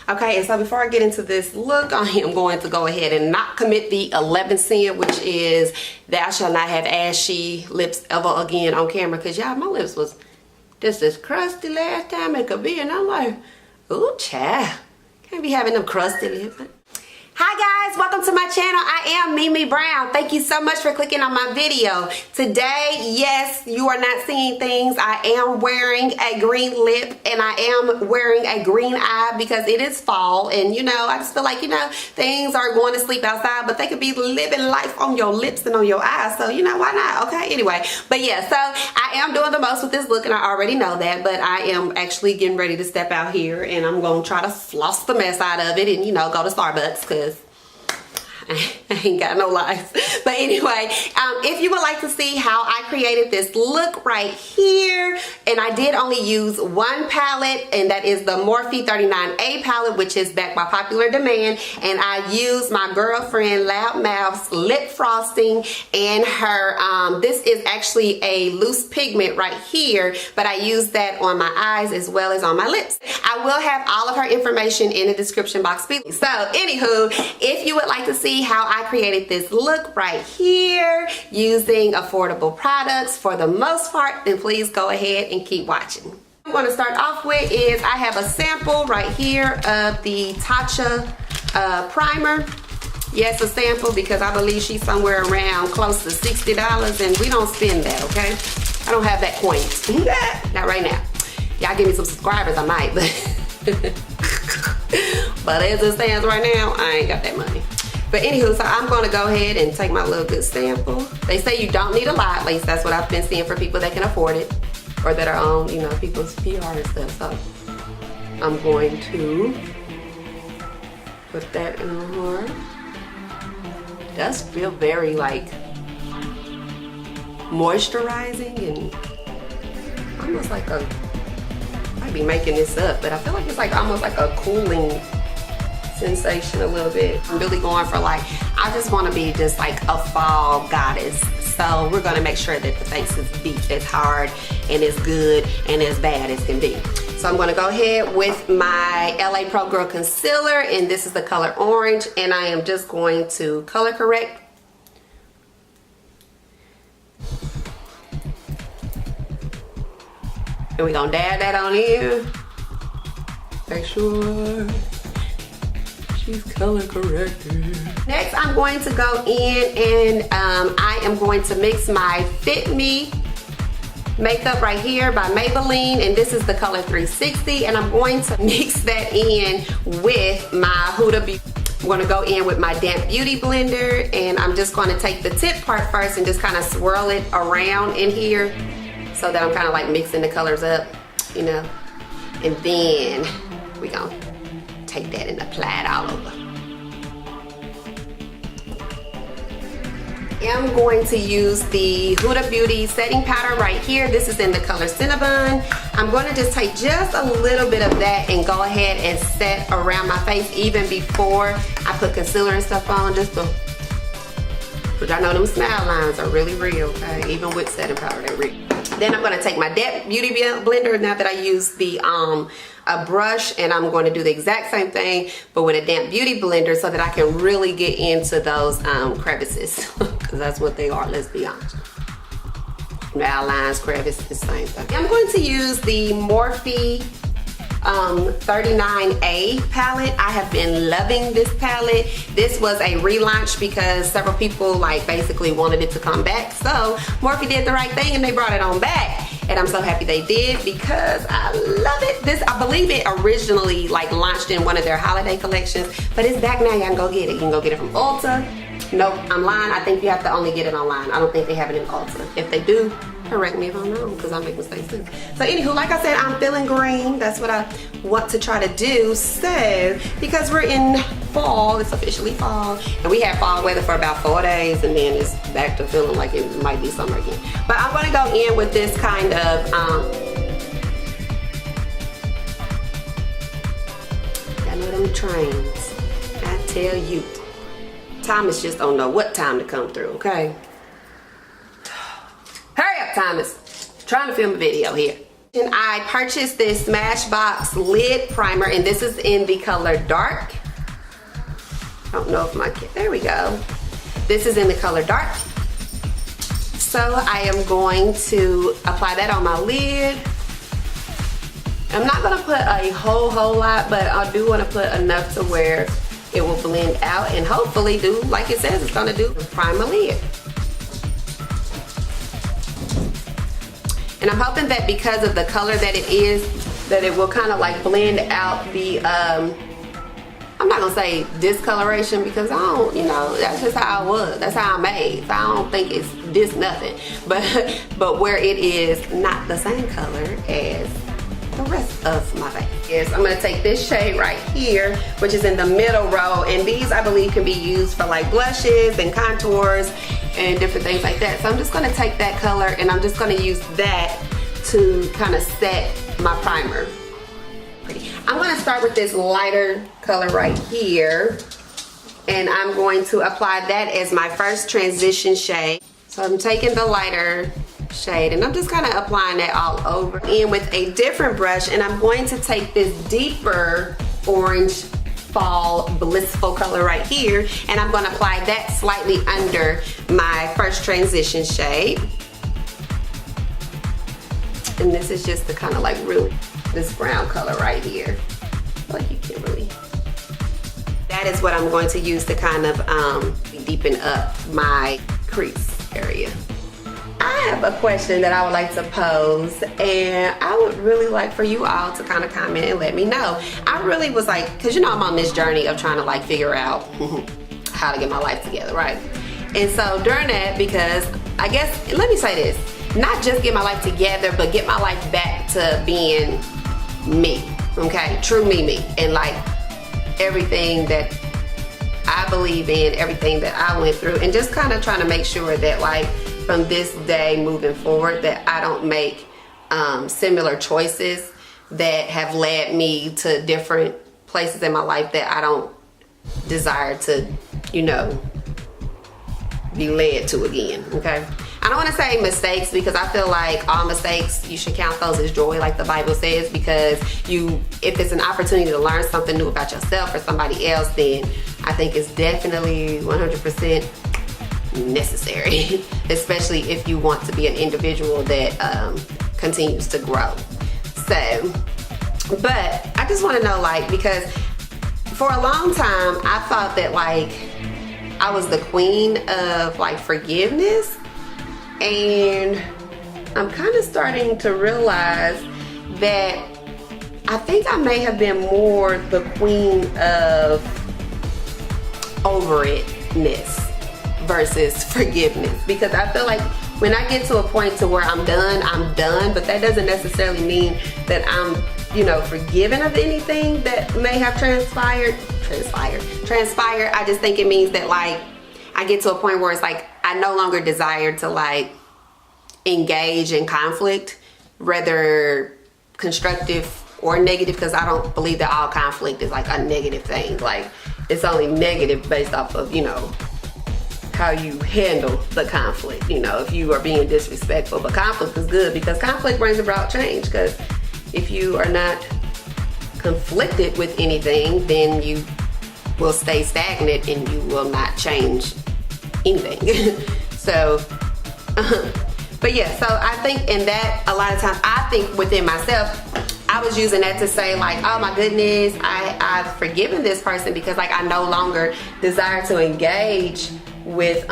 Okay, and so before I get into this look, I am going to go ahead and not commit the 11th sin, which is thou shalt not have ashy lips ever again on camera. Because y'all, my lips was just as crusty last time it could be. And I'm like, ooh, child. Can't be having them crusty lips. Hi guys, welcome to my channel. I am Mimi Brown. Thank you so much for clicking on my video. Today, yes, you are not seeing things. I am wearing a green lip and I am wearing a green eye because it is fall, and you know, I just feel like, things are going to sleep outside, but they could be living life on your lips and on your eyes, so why not? Okay, anyway, but yeah, so I am doing the most with this look and I already know that, but I am actually getting ready to step out here and I'm going to try to floss the mess out of it and go to Starbucks because I ain't got no life. But anyway, if you would like to see how I created this look right here, and I did only use one palette, and that is the Morphe 39A palette, which is backed by popular demand, and I used my girlfriend Loudmouth's lip frosting and her, this is actually a loose pigment right here, but I used that on my eyes as well as on my lips. I will have all of her information in the description box below. So anywho, if you would like to see how I created this look right here using affordable products for the most part, then please go ahead and keep watching. What I'm going to start off with is I have a sample right here of the Tatcha primer. Yes, a sample because I believe she's somewhere around close to $60 and we don't spend that, okay? I don't have that coin. Not right now. Y'all give me some subscribers, I might, but as it stands right now, I ain't got that money. But anywho, so I'm going to go ahead and take my little good sample. They say you don't need a lot, at least that's what I've been seeing for people that can afford it or that are on, people's PR and stuff. So I'm going to put that in her. It does feel very like moisturizing and almost like I might be making this up, but I feel like it's like almost like a cooling sensation a little bit. I'm really going for I just want to be just like a fall goddess. So we're going to make sure that the face is beat as hard and as good and as bad as can be. So I'm going to go ahead with my LA Pro Girl concealer, and this is the color orange, and I am just going to color correct. And we're going to dab that on in. Make sure she's color corrected. Next, I'm going to go in and I am going to mix my Fit Me makeup right here by Maybelline, and this is the color 360, and I'm going to mix that in with my Huda Beauty. I'm going to go in with my damp beauty blender, and I'm just going to take the tip part first and just kind of swirl it around in here so that I'm kind of like mixing the colors up, and then we're going to take that and apply it all over. I'm going to use the Huda Beauty setting powder right here. This is in the color Cinnabon. I'm going to just take just a little bit of that and go ahead and set around my face even before I put concealer and stuff on, just to, which I know them smile lines are really real, okay? Even with setting powder, they're real. Then I'm going to take my damp beauty blender now that I use the a brush, and I'm going to do the exact same thing but with a damp beauty blender so that I can really get into those crevices because that's what they are, let's be honest. Outlines, crevices, same thing. I'm going to use the Morphe 39A palette. I have been loving this palette. This was a relaunch because several people basically wanted it to come back, so Morphe did the right thing and they brought it on back. And I'm so happy they did because I love it. This, I believe it originally launched in one of their holiday collections, but it's back now. Y'all can go get it. You can go get it from Ulta. Nope, I'm lying. I think you have to only get it online. I don't think they have it in Ulta. If they do, correct me if I'm wrong because I make mistakes too. So anywho, like I said, I'm feeling green. That's what I want to try to do. So because we're in fall, it's officially fall, and we had fall weather for about 4 days, and then it's back to feeling like it might be summer again. But I'm going to go in with this kind of I know them trains. I tell you, Thomas just don't know what time to come through. Okay. Hurry up, Thomas. I'm trying to film a video here. And I purchased this Smashbox lid primer, and this is in the color dark. I don't know if my kid, there we go. This is in the color dark. So I am going to apply that on my lid. I'm not gonna put a whole lot, but I do wanna put enough to where it will blend out and hopefully do like it says it's gonna do, prime my lid. And I'm hoping that because of the color that it is, that it will kind of like blend out the, I'm not gonna say discoloration because I don't, you know, that's just how I was. That's how I'm made. So I don't think it's this nothing. But where it is not the same color as the rest of my face. Yes, I'm gonna take this shade right here, which is in the middle row, and these I believe can be used for like blushes and contours and different things like that. So I'm just gonna take that color and I'm just gonna use that to kind of set my primer. I'm gonna start with this lighter color right here, and I'm going to apply that as my first transition shade. So I'm taking the lighter shade and I'm just kind of applying that all over in with a different brush, and I'm going to take this deeper orange fall blissful color right here, and I'm going to apply that slightly under my first transition shade. And this is just the kind of like really this brown color right here. Like you can't really. That is what I'm going to use to kind of deepen up my crease area. I have a question that I would like to pose, and I would really like for you all to kind of comment and let me know. I really was like, because you know I'm on this journey of trying to like figure out how to get my life together, right? And so during that, because I guess, let me say this, not just get my life together, but get my life back to being me, okay? True me. And like everything that I believe in, everything that I went through, and just kind of trying to make sure that like from this day moving forward that I don't make similar choices that have led me to different places in my life that I don't desire to, you know, be led to again, okay? I don't want to say mistakes because I feel like all mistakes, you should count those as joy like the Bible says, because if it's an opportunity to learn something new about yourself or somebody else, then I think it's definitely 100% necessary, especially if you want to be an individual that continues to grow. So, but I just want to know, like, because for a long time I thought that like I was the queen of like forgiveness, and I'm kind of starting to realize that I think I may have been more the queen of over itness versus forgiveness, because I feel like when I get to a point to where I'm done, but that doesn't necessarily mean that I'm, you know, forgiven of anything that may have transpired. I just think it means that like I get to a point where it's like I no longer desire to like engage in conflict, whether constructive or negative, because I don't believe that all conflict is like a negative thing. Like it's only negative based off of, you know, how you handle the conflict, you know, if you are being disrespectful. But conflict is good because conflict brings about change, because if you are not conflicted with anything, then you will stay stagnant and you will not change anything. So but yeah, so I think in that, a lot of times I think within myself, I was using that to say like, oh my goodness, I've forgiven this person because like I no longer desire to engage with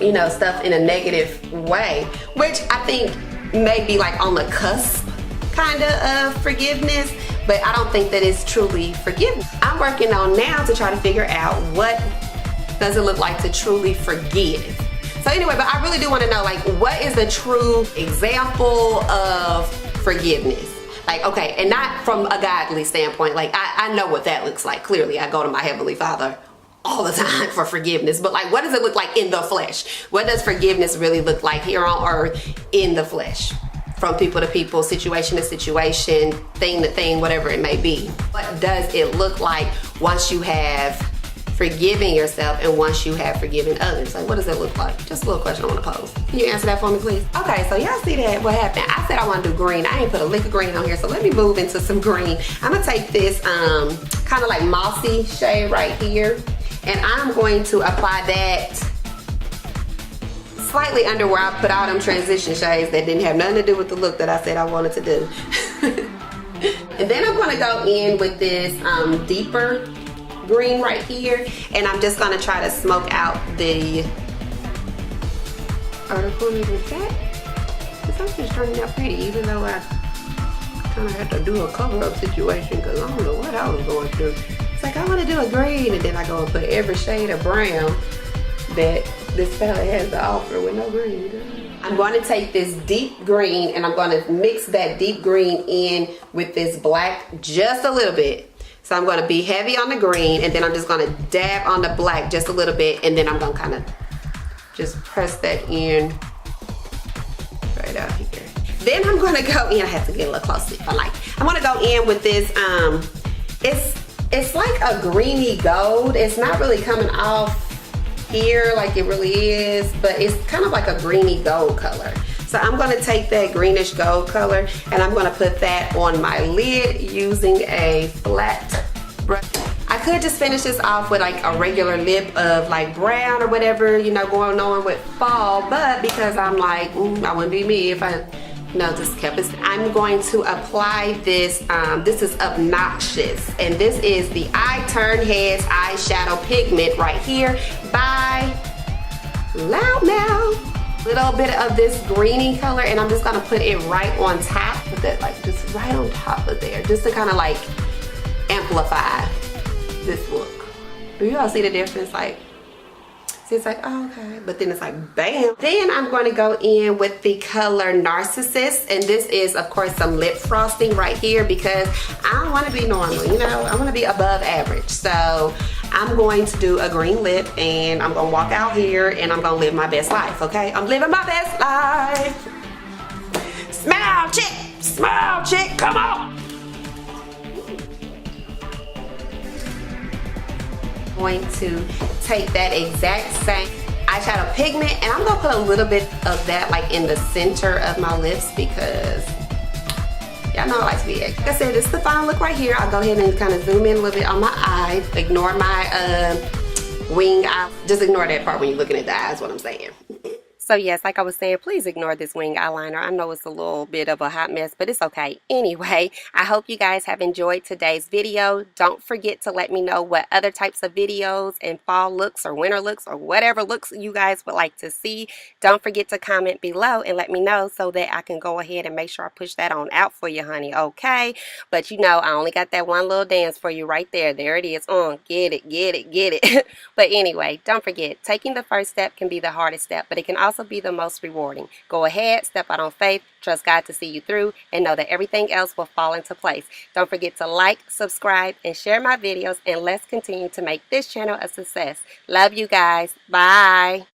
you know, stuff in a negative way, which I think may be like on the cusp kind of forgiveness, but I don't think that it's truly forgiveness. I'm working on now to try to figure out what does it look like to truly forgive. So anyway, but I really do want to know, like, what is a true example of forgiveness? Like, okay, and not from a godly standpoint. Like, I know what that looks like. Clearly, I go to my Heavenly Father all the time for forgiveness. But like, what does it look like in the flesh? What does forgiveness really look like here on earth in the flesh? From people to people, situation to situation, thing to thing, whatever it may be. What does it look like once you have forgiving yourself and once you have forgiven others? Like, what does that look like? Just a little question I want to pose. Can you answer that for me, please? Okay, so y'all see that? What happened? I said I want to do green. I ain't put a lick of green on here, so let me move into some green. I'm gonna take this kind of like mossy shade right here, and I'm going to apply that slightly under where I put all them transition shades that didn't have nothing to do with the look that I said I wanted to do. And then I'm going to go in with this deeper green right here, and I'm just going to try to smoke out the outer corners with that. It's actually turning out pretty, even though I kind of had to do a cover-up situation because I don't know what I was going through. It's like, I want to do a green, and then I go and put every shade of brown that this palette has to offer with no green. I'm going to take this deep green and I'm going to mix that deep green in with this black just a little bit. So I'm going to be heavy on the green, and then I'm just going to dab on the black just a little bit, and then I'm going to kind of just press that in right out here. Then I'm going to go in, I have to get a little closer if I like. I'm going to go in with this, it's like a greeny gold. It's not really coming off here like it really is, but it's kind of like a greeny gold color. So I'm going to take that greenish gold color and I'm going to put that on my lid using a flat brush. I could just finish this off with like a regular lip of like brown or whatever, you know, going on with fall, but because I'm like, that wouldn't be me if I just kept it. I'm going to apply this, this is Obnoxious, and this is the I Turn Heads eyeshadow pigment right here by Loudmouth. Little bit of this greeny color, and I'm just gonna put it right on top of that, like just right on top of there, just to kind of like amplify this look. Do you all see the difference? Like, see, it's like, oh, okay, but then it's like, bam. Then I'm going to go in with the color Narcissist, and this is, of course, some lip frosting right here because I don't want to be normal, you know, I want to be above average. So I'm going to do a green lip, and I'm going to walk out here, and I'm going to live my best life, okay? I'm living my best life. Smile, chick, come on. Going to take that exact same eyeshadow pigment, and I'm gonna put a little bit of that like in the center of my lips because y'all know I like to be extra. Like I said, this is the final look right here. I'll go ahead and kind of zoom in a little bit on my eye. Ignore my wing eye. Just ignore that part when you're looking at the eyes, what I'm saying. So yes, like I was saying, please ignore this wing eyeliner. I know it's a little bit of a hot mess, but it's okay. Anyway, I hope you guys have enjoyed today's video. Don't forget to let me know what other types of videos and fall looks or winter looks or whatever looks you guys would like to see. Don't forget to comment below and let me know so that I can go ahead and make sure I push that on out for you, honey, okay? But you know, I only got that one little dance for you right there. There it is. Get it, get it, get it. But anyway, don't forget, taking the first step can be the hardest step, but it can also be the most rewarding. Go ahead, step out on faith, trust God to see you through, and know that everything else will fall into place. Don't forget to like, subscribe, and share my videos, and let's continue to make this channel a success. Love you guys. Bye.